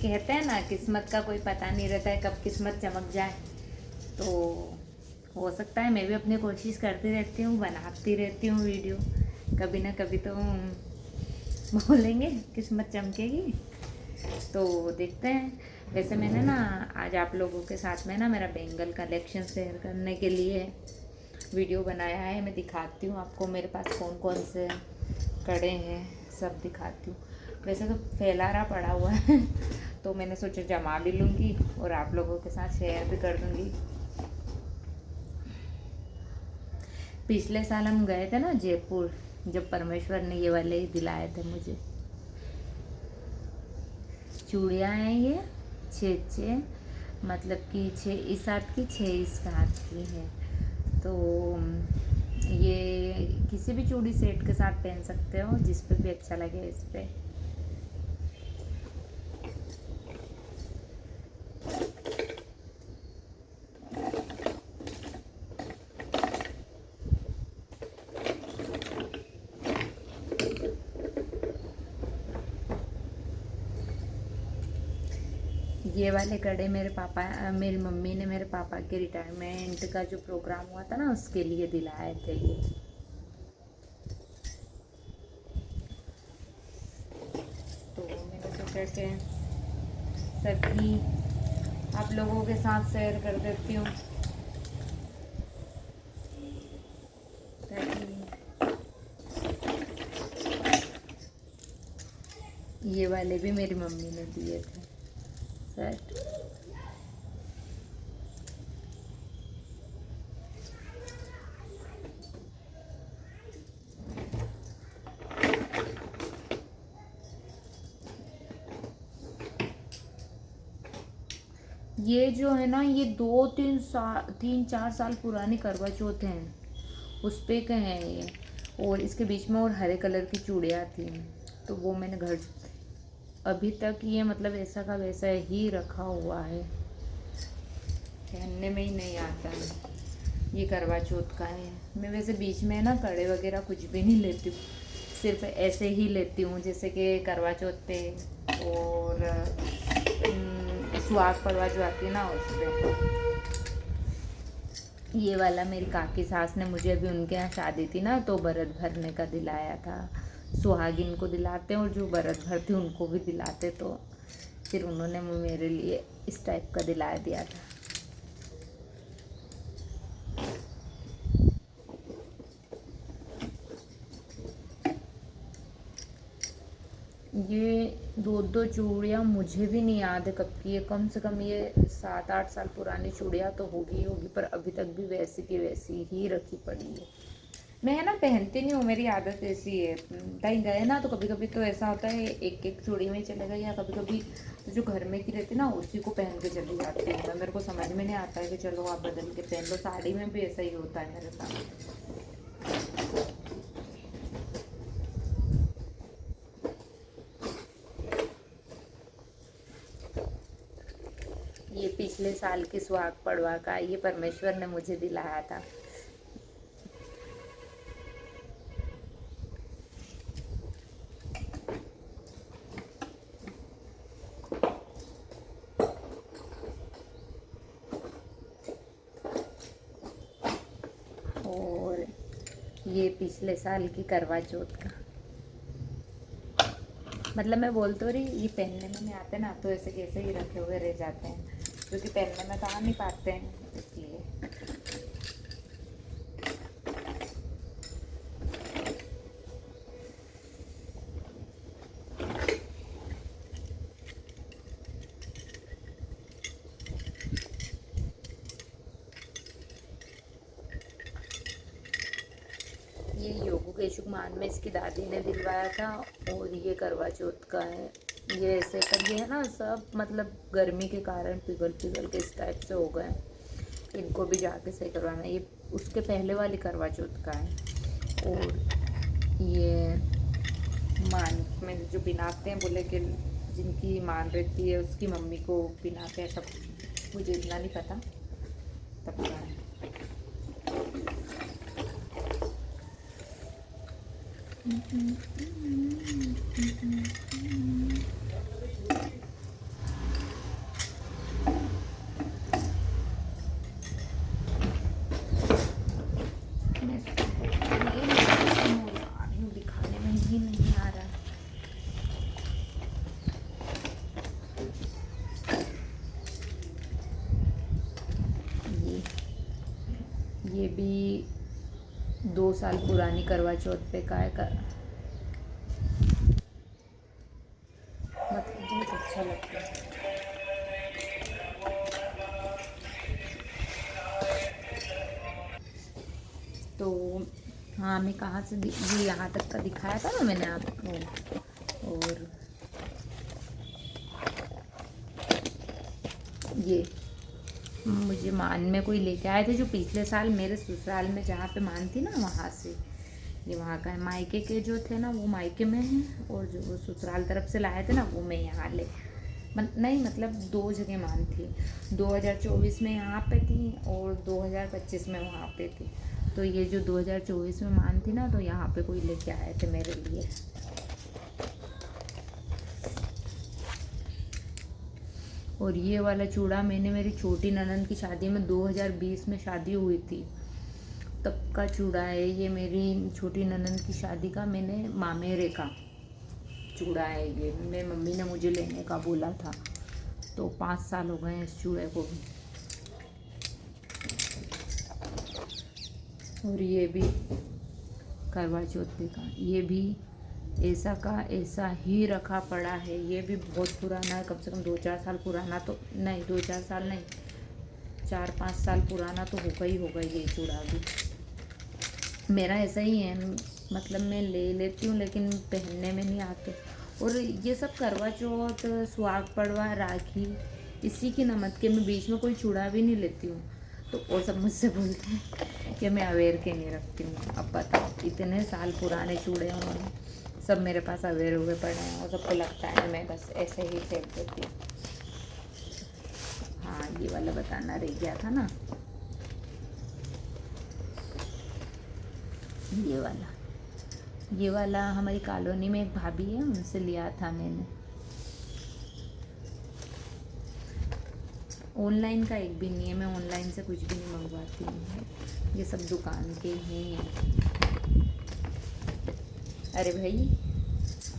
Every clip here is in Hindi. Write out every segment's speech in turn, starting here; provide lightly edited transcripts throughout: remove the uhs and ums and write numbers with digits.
कहते हैं ना, किस्मत का कोई पता नहीं रहता है कब किस्मत चमक जाए। तो हो सकता है मैं भी अपनी कोशिश करती रहती हूँ, बनाती रहती हूँ वीडियो, कभी ना कभी तो बोलेंगे किस्मत चमकेगी। तो देखते हैं। वैसे मैंने ना आज आप लोगों के साथ में ना मेरा बेंगल कलेक्शन शेयर करने के लिए वीडियो बनाया है। मैं दिखाती हूँ आपको मेरे पास कौन कौन से कड़े हैं, सब दिखाती हूँ। वैसे तो फैलारा पड़ा हुआ है तो मैंने सोचा जमा भी लूँगी और आप लोगों के साथ शेयर भी कर दूँगी। पिछले साल हम गए थे ना जयपुर, जब परमेश्वर ने ये वाले ही दिलाए थे मुझे। चूड़ियाँ हैं ये 6 मतलब कि 6 इस हाथ की 6 इस हाथ की है। तो ये किसी भी चूड़ी सेट के साथ पहन सकते हो, जिस पे भी अच्छा लगे इस पे। ये वाले कड़े मेरी मम्मी ने मेरे पापा के रिटायरमेंट का जो प्रोग्राम हुआ था ना, उसके लिए दिलाए थे ये। तो मैंने सोचा कि सभी आप लोगों के साथ शेयर कर देती हूँ ताकि ये वाले भी मेरी मम्मी ने दिए थे सेट। ये जो है ना, ये 3-4 साल पुरानी करवा चौथ हैं, उस पे के हैं ये। और इसके बीच में और हरे कलर की चूड़ियाँ थी, तो वो मैंने घर अभी तक ये मतलब ऐसा का वैसा ही रखा हुआ है, पहनने में ही नहीं आता है। ये करवा चौथ का है। मैं वैसे बीच में ना कड़े वगैरह कुछ भी नहीं लेती हूँ, सिर्फ ऐसे ही लेती हूँ, जैसे कि करवा चौथ पे और सुहाग पड़वा जो आती है ना, उस पर। ये वाला मेरी काकी सास ने मुझे अभी उनके यहाँ शादी थी ना, तो बरत भरने का दिलाया था। सुहागिन को दिलाते हैं और जो बरत भरती उनको भी दिलाते, तो फिर उन्होंने मेरे लिए इस टाइप का दिला दिया था। ये 2 चूड़ियाँ मुझे भी नहीं याद है कब की है, कम से कम ये 7-8 साल पुरानी चूड़ियाँ तो होगी, पर अभी तक भी वैसी की वैसी ही रखी पड़ी है। मैं है ना पहनती नहीं हूँ, मेरी आदत ऐसी है। कहीं गए ना तो कभी कभी तो ऐसा होता है एक एक चूड़ी में चले गए, या कभी कभी जो घर में की रहती ना उसी को पहन के चली जाती हूँ। मेरे को समझ में नहीं आता है कि चलो आप बदल के पहन लो। साड़ी में भी ऐसा ही होता है मेरे साथ। ये पिछले साल की सुहाग पड़वा का, ये परमेश्वर ने मुझे दिलाया था। और ये पिछले साल की करवा चौथ का, मतलब मैं बोल तो रही, ये पहनने में नहीं आते ना, तो ऐसे कैसे ही रखे हुए रह जाते हैं, क्योंकि पहनने में तो आ नहीं पाते हैं, इसलिए। ये योगू केशुक मान में इसकी दादी ने दिलवाया था, और ये करवा चौथ का है। ये ऐसे कर, ये है ना सब मतलब गर्मी के कारण पिघल पिघल के इस टाइप से हो गए, इनको भी जाके सही करवाना। ये उसके पहले वाली करवा चौथ का है। और ये मान में जो पिनाते हैं, बोले कि जिनकी मान रहती है उसकी मम्मी को पिनाते हैं, सब मुझे इतना नहीं पता तब का है। ये भी 2 साल पुरानी करवा चौथ पे का है मतलब बहुत अच्छा लगता है। तो हाँ, मैं कहाँ से ये यहाँ तक का दिखाया था ना मैंने आपको। और ये मुझे मान में कोई लेके आए थे, जो पिछले साल मेरे ससुराल में जहाँ पे मान थी ना, वहाँ से। ये वहाँ का है। मायके के जो थे ना वो मायके में हैं, और जो वो ससुराल तरफ से लाए थे ना वो मैं यहाँ ले नहीं, मतलब 2 जगह मान थी। 2024 में यहाँ पे थी और 2025 में वहाँ पे थी। तो ये जो 2024 में मान थी ना, तो यहाँ पे कोई लेके आए थे मेरे लिए। और ये वाला चूड़ा मैंने मेरी छोटी ननद की शादी में 2020 में शादी हुई थी तब का चूड़ा है ये। मेरी छोटी ननद की शादी का मैंने मामेरे का चूड़ा है ये। मेरी मम्मी ने मुझे लेने का बोला था, तो 5 साल हो गए हैं इस चूड़े को भी। और ये भी करवा चौथ का, ये भी ऐसा का ऐसा ही रखा पड़ा है। ये भी बहुत पुराना है, कम से कम 2-4 साल पुराना तो नहीं, 2-4 साल नहीं, 4-5 साल पुराना तो होगा ही होगा ये चूड़ा भी। मेरा ऐसा ही है, मतलब मैं ले लेती हूँ लेकिन पहनने में नहीं आते। और ये सब करवा चौथ, सुहाग पड़वा, राखी, इसी की नमत के मैं बीच में कोई चूड़ा भी नहीं लेती हूँ। तो वो सब मुझसे बोलते हैं कि मैं अवेयर के नहीं रखती हूँ। अब बताओ, इतने साल पुराने चूड़े उन्होंने सब मेरे पास अवेयर हुए पड़े हैं, और सबको लगता है मैं बस ऐसे ही फेंक देती हूँ। हाँ, ये वाला बताना रह गया था ना, ये वाला हमारी कॉलोनी में एक भाभी है, उनसे लिया था मैंने। ऑनलाइन का एक भी नहीं है, मैं ऑनलाइन से कुछ भी नहीं मंगवाती हूँ, ये सब दुकान के ही हैं। अरे भाई,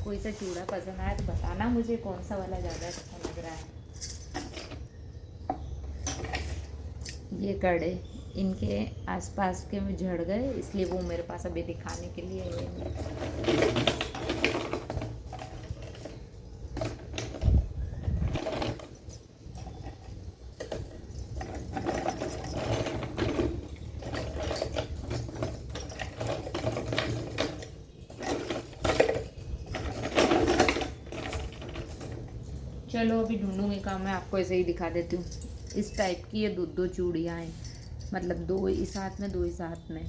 कोई सा चूड़ा पसंद आया तो बताना मुझे, कौन सा वाला ज़्यादा अच्छा लग रहा है। ये कड़े इनके आसपास के में झड़ गए, इसलिए वो मेरे पास अभी दिखाने के लिए है। चलो अभी ढूंढूंगी का, मैं आपको ऐसे ही दिखा देती हूँ। इस टाइप की ये दो चूड़ियाँ हैं, मतलब 2 इस हाथ में 2 इस हाथ में।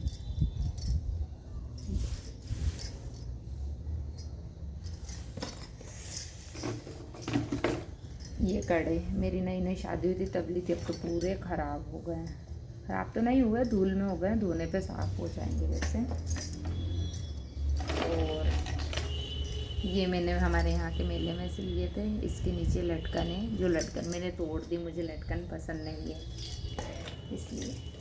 ये कड़े मेरी नई नई शादी हुई थी तब ली थी, अब तो पूरे ख़राब हो गए हैं। ख़राब तो नहीं हुए, धूल में हो गए, धोने पे साफ़ हो जाएंगे वैसे। और ये मैंने हमारे यहाँ के मेले में से लिए थे। इसके नीचे लटकन है, जो लटकन मैंने तोड़ दी, मुझे लटकन पसंद नहीं है इसलिए।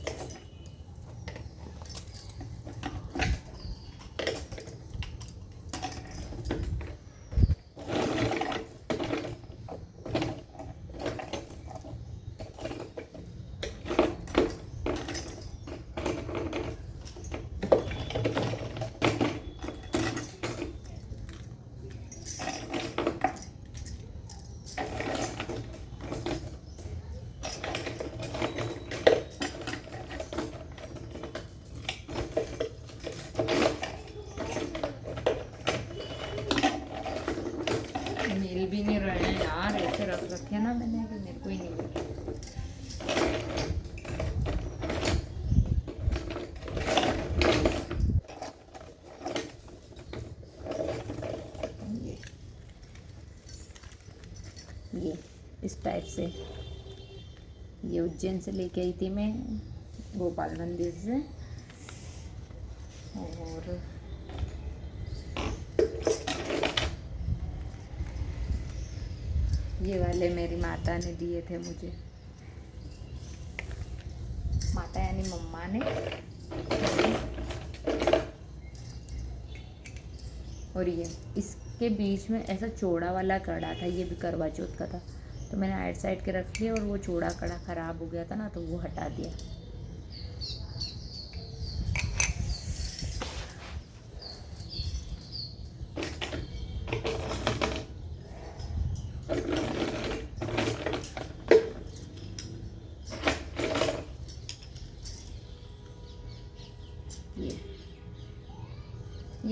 मिल भी नहीं रहे हैं यार, ऐसे रख रखे ना मैंने कि मेरे को ही नहीं मिल। ये इस टाइप से, ये उज्जैन से लेके आई थी मैं, गोपाल मंदिर से। और ये वाले मेरी माता ने दिए थे मुझे, माता यानी मम्मा ने। और ये इसके बीच में ऐसा चौड़ा वाला कड़ा था, ये भी करवा चौथ का था, तो मैंने आइट साइड के रख लिया, और वो चौड़ा कड़ा ख़राब हो गया था ना, तो वो हटा दिया।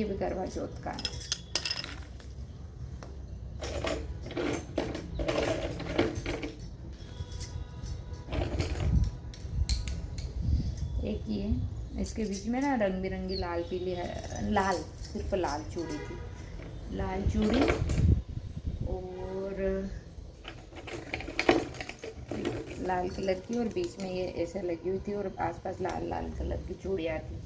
ये भी करवा चौथ का है। एक ये इसके बीच में ना रंग बिरंगी लाल पीली है, लाल सिर्फ लाल चूड़ी थी, लाल चूड़ी और लाल कलर की, और बीच में ये ऐसे लगी हुई थी और आसपास लाल लाल कलर की चूड़ियाँ थी।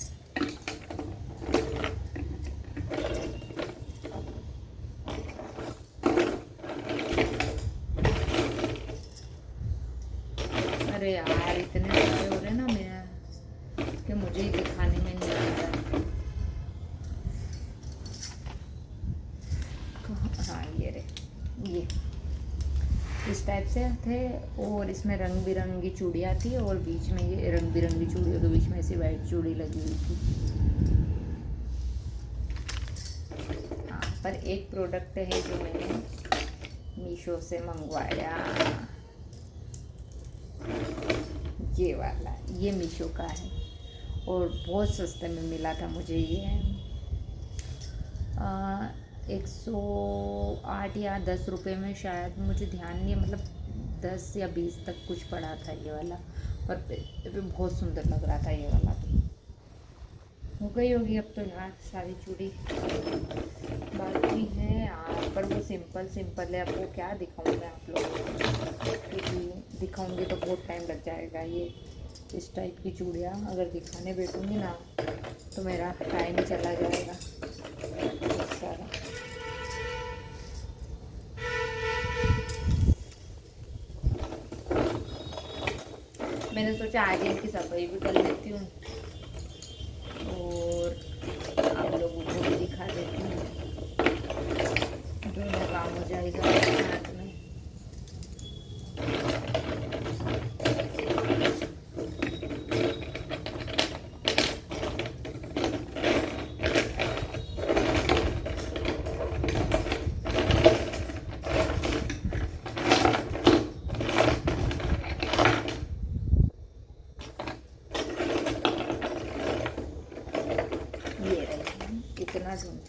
अरे यार इतने सारे हो रहे ना मेरा कि मुझे ही दिखाने में नहीं आ रहा। हाँ ये रहे, ये इस टाइप से थे और इसमें रंग बिरंगी चूड़ियाँ थी और बीच में ये रंग बिरंगी चूड़ियों के बीच में ऐसी वाइट चूड़ी लगी हुई थी। हाँ पर एक प्रोडक्ट है जो मैंने मीशो से मंगवाया, ये वाला, ये मीशो का है और बहुत सस्ते में मिला था मुझे ये। 108 या 10 रुपये में शायद, मुझे ध्यान नहीं है, मतलब 10 या 20 तक कुछ पड़ा था ये वाला, पर बहुत सुंदर लग रहा था ये वाला। हो गई होगी अब तो यार सारी चूड़ी, बाकी है यार पर वो सिंपल सिंपल है। अब वो क्या दिखाऊँ मैं आप लोगों को, क्योंकि दिखाऊंगी तो बहुत टाइम लग जाएगा। ये इस टाइप की चूड़ियाँ अगर दिखाने बैठूँगी ना तो मेरा टाइम ही चला जाएगा बहुत सारा। मैंने सोचा आगे इनकी सफाई भी कर लेती हूँ और आप लोगों को भी दिखा देती हूँ, दोनों काम हो जाएगा हाथ में। इतना सुन,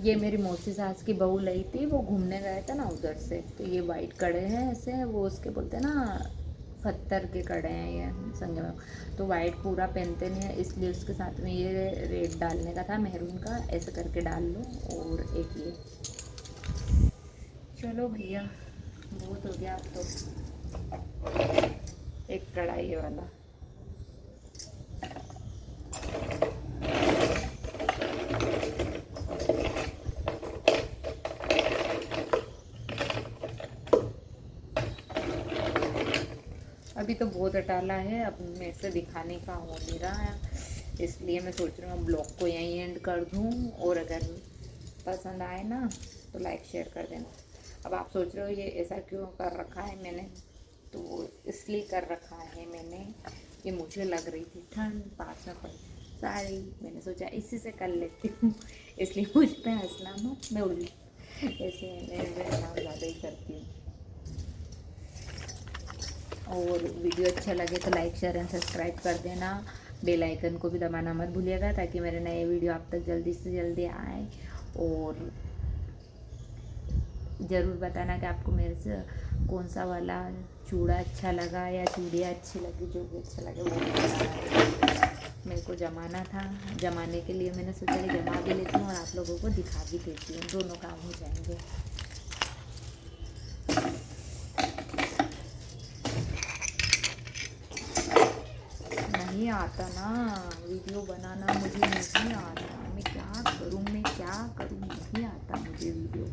ये मेरी मौसी सास की बहू लाई थी, वो घूमने गए थे ना उधर से, तो ये वाइट कड़े हैं ऐसे, वो उसके बोलते हैं ना पत्थर के कड़े हैं ये संगे में, तो वाइट पूरा पहनते नहीं है इसलिए उसके साथ में ये रेड डालने का था, मेहरून का, ऐसे करके डाल लो। और एक ये, चलो भैया बहुत हो गया अब तो। एक कढ़ाई वाला, अभी तो बहुत अटाला है, अब मेरे से दिखाने का हो नहीं रहा है, इसलिए मैं सोच रही हूँ ब्लॉग को यहीं एंड कर दूँ। और अगर पसंद आए ना तो लाइक शेयर कर देना। अब आप सोच रहे हो ये ऐसा क्यों कर रखा है मैंने, तो इसलिए कर रखा है मैंने कि मुझे लग रही थी ठंड, पास में पड़ी साड़ी, मैंने सोचा इसी से कर लेती हूँ, इसलिए मुझ पर हंसना मत, मैं उल्टी ऐसे मैं काम ज़्यादा ही करती हूँ। और वीडियो अच्छा लगे तो लाइक शेयर एंड सब्सक्राइब कर देना, बेल आइकन को भी दबाना मत भूलिएगा ताकि मेरे नए वीडियो आप तक जल्दी से जल्दी आए। और ज़रूर बताना कि आपको मेरे से कौन सा वाला चूड़ा अच्छा लगा या चूड़ियाँ अच्छी लगी, जो भी अच्छा लगे वो बताना। मेरे को जमाना था, जमाने के लिए मैंने सोचा कि जमा भी लेती हूँ और आप लोगों को दिखा भी देती हूँ, दोनों काम हो जाएंगे। नहीं आता ना वीडियो बनाना, मुझे नहीं आता, मैं क्या करूँ नहीं आता मुझे वीडियो।